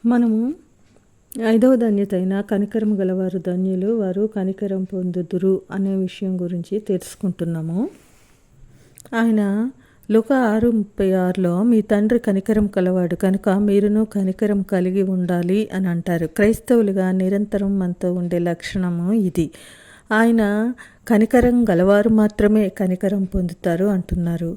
మనము ఐదవ ధన్యత అయిన కనికరం గలవారు ధన్యులు, వారు కనికరం పొందుదురు అనే విషయం గురించి తెలుసుకుంటున్నాము. ఆయన లూకా 6:36లో మీ తండ్రి కనికరం కలవాడు కనుక మీరును కనికరం కలిగి ఉండాలి అని అంటారు. క్రైస్తవులుగా నిరంతరం మనతో ఉండే లక్షణము ఇది. ఆయన కనికరం గలవారు మాత్రమే కనికరం పొందుతారు అంటున్నారు.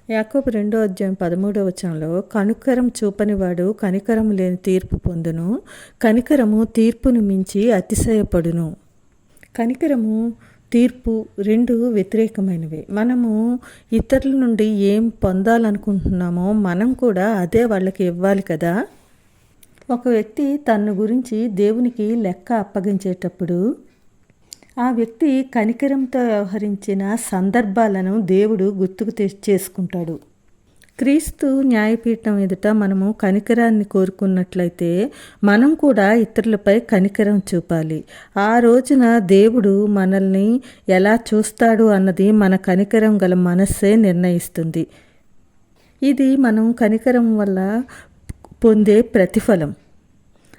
యాకోబు 2:13 కనికరం చూపనివాడు కనికరం లేని తీర్పు పొందును, కనికరము తీర్పును మించి అతిశయపడును. కనికరము తీర్పు రెండు వ్యతిరేకమైనవి. మనము ఇతరుల నుండి ఏం పొందాలనుకుంటున్నామో మనం కూడా అదే వాళ్ళకి ఇవ్వాలి కదా. ఒక వ్యక్తి తన గురించి దేవునికి లెక్క అప్పగించేటప్పుడు ఆ వ్యక్తి కనికరంతో వ్యవహరించిన సందర్భాలను దేవుడు గుర్తుకు చేసుకుంటాడు. క్రీస్తు న్యాయపీఠం ఎదుట మనము కనికరాన్ని కోరుకున్నట్లయితే మనం కూడా ఇతరులపై కనికరం చూపాలి. ఆ రోజున దేవుడు మనల్ని ఎలా చూస్తాడు అన్నది మన కనికరం గల మనస్సే నిర్ణయిస్తుంది. ఇది మనం కనికరం వల్ల పొందే ప్రతిఫలం.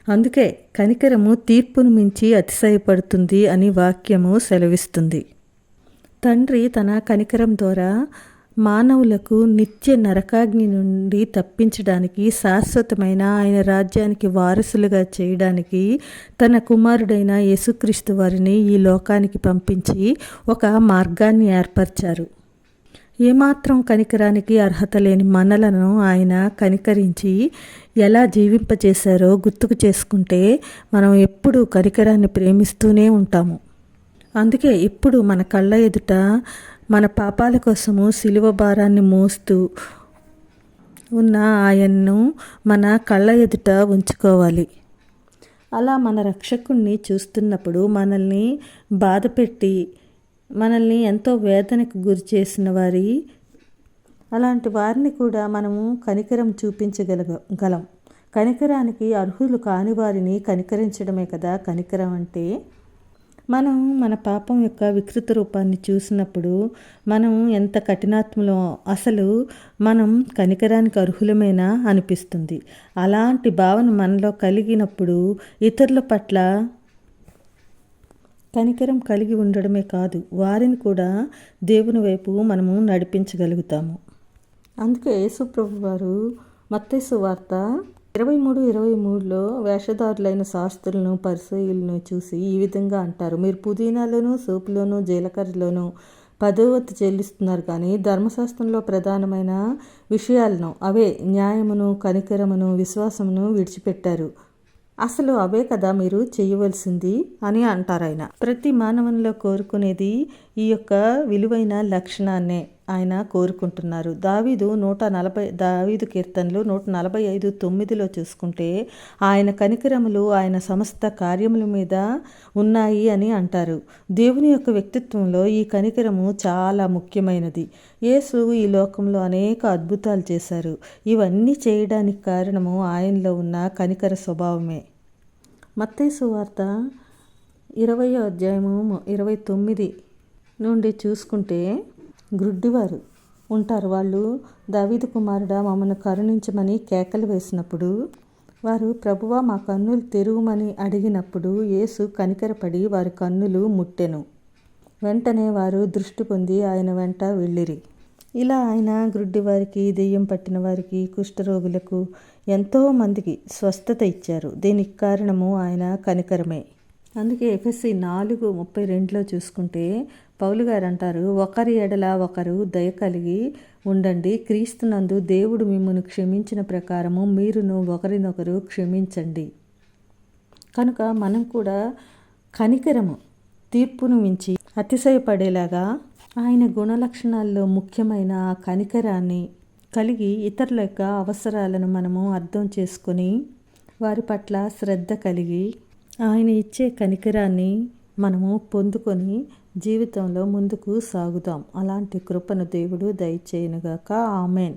అందుకే కనికరము తీర్పును మించి అతిశయపడుతుంది అని వాక్యము సెలవిస్తుంది. తండ్రి తన కనికరం ద్వారా మానవులకు నిత్య నరకాగ్ని నుండి తప్పించడానికి, శాశ్వతమైన ఆయన రాజ్యానికి వారసులుగా చేయడానికి తన కుమారుడైన యేసుక్రీస్తు వారిని ఈ లోకానికి పంపించి ఒక మార్గాన్ని ఏర్పరిచారు. ఏమాత్రం కనికరానికి అర్హత లేని మనలను ఆయన కనికరించి ఎలా జీవింపచేశారో గుర్తుకు చేసుకుంటే మనం ఎప్పుడూ కనికరాన్ని ప్రేమిస్తూనే ఉంటాము. అందుకే ఇప్పుడు మన కళ్ళ ఎదుట మన పాపాల కోసము సిలువ భారాన్ని మోస్తూ ఉన్న ఆయన్ను మన కళ్ళ ఎదుట ఉంచుకోవాలి. అలా మన రక్షకుణ్ణి చూస్తున్నప్పుడు మనల్ని బాధపెట్టి మనల్ని ఎంతో వేదనకు గురి చేసిన అలాంటి వారిని కూడా మనము కనికరం చూపించగలం. కనికరానికి అర్హులు కాని వారిని కనికరించడమే కదా కనికరం అంటే. మనం మన పాపం యొక్క వికృత రూపాన్ని చూసినప్పుడు మనం ఎంత కఠినాత్మలో, అసలు మనం కనికరానికి అర్హులమేనా అనిపిస్తుంది. అలాంటి భావన మనలో కలిగినప్పుడు ఇతరుల పట్ల కనికరం కలిగి ఉండడమే కాదు, వారిని కూడా దేవుని వైపు మనము నడిపించగలుగుతాము. అందుకే యేసుప్రభు వారు మత్తయి సువార్త 23:23లో వేషధారులైన శాస్త్రులను పరిసయ్యులను చూసి ఈ విధంగా అంటారు, మీరు పుదీనాలోను సోపులోను జీలకర్రలోను 10వ వంతు చెల్లిస్తున్నారు, కానీ ధర్మశాస్త్రంలో ప్రధానమైన విషయాలను, అవే న్యాయమును కనికరమును విశ్వాసమును విడిచిపెట్టారు. అసలు అవే కదా మీరు చేయవలసింది అని అంటారు ఆయన. ప్రతి మానవునిలో కోరుకునేది ఈ యొక్క విలువైన లక్షణాన్నే ఆయన కోరుకుంటున్నారు. దావీదు కీర్తనలు 145:9 చూసుకుంటే ఆయన కనికరములు ఆయన సమస్త కార్యముల మీద ఉన్నాయి అని అంటారు. దేవుని యొక్క వ్యక్తిత్వంలో ఈ కనికరము చాలా ముఖ్యమైనది. యేసు ఈ లోకంలో అనేక అద్భుతాలు చేశారు. ఇవన్నీ చేయడానికి కారణము ఆయనలో ఉన్న కనికర స్వభావమే. మత్తయి సువార్త 20:29 నుండి చూసుకుంటే గ్రుడ్డివారు ఉంటారు. వాళ్ళు దావీదు కుమారుడా మమ్మల్ని కరుణించమని కేకలు వేసినప్పుడు, వారు ప్రభువా మా కన్నులు తెరువమని అడిగినప్పుడు యేసు కనికరపడి వారి కన్నులు ముట్టెను. వెంటనే వారు దృష్టి పొంది ఆయన వెంట వెళ్ళిరి. ఇలా ఆయన గ్రుడ్డి వారికి, దెయ్యం పట్టిన వారికి, కుష్ఠరోగులకు ఎంతోమందికి స్వస్థత ఇచ్చారు. దీనికి కారణము ఆయన కనికరమే. అందుకే ఎఫెసీ 4:32 చూసుకుంటే పౌలు గారు అంటారు, ఒకరి ఎడల ఒకరు దయ కలిగి ఉండండి, క్రీస్తునందు దేవుడు మిమ్మును క్షమించిన ప్రకారము మీరును ఒకరినొకరు క్షమించండి. కనుక మనం కూడా కనికరము తీర్పును మించి అతిశయపడేలాగా ఆయన గుణలక్షణాల్లో ముఖ్యమైన కనికరాన్ని కలిగి ఇతరుల యొక్క అవసరాలను మనము అర్థం చేసుకొని వారి పట్ల శ్రద్ధ కలిగి ఆయన ఇచ్చే కనికరాన్ని మనము పొందుకొని జీవితంలో ముందుకు సాగుదాం. అలాంటి కృపను దేవుడు దయచేయునుగాక. ఆమేన్.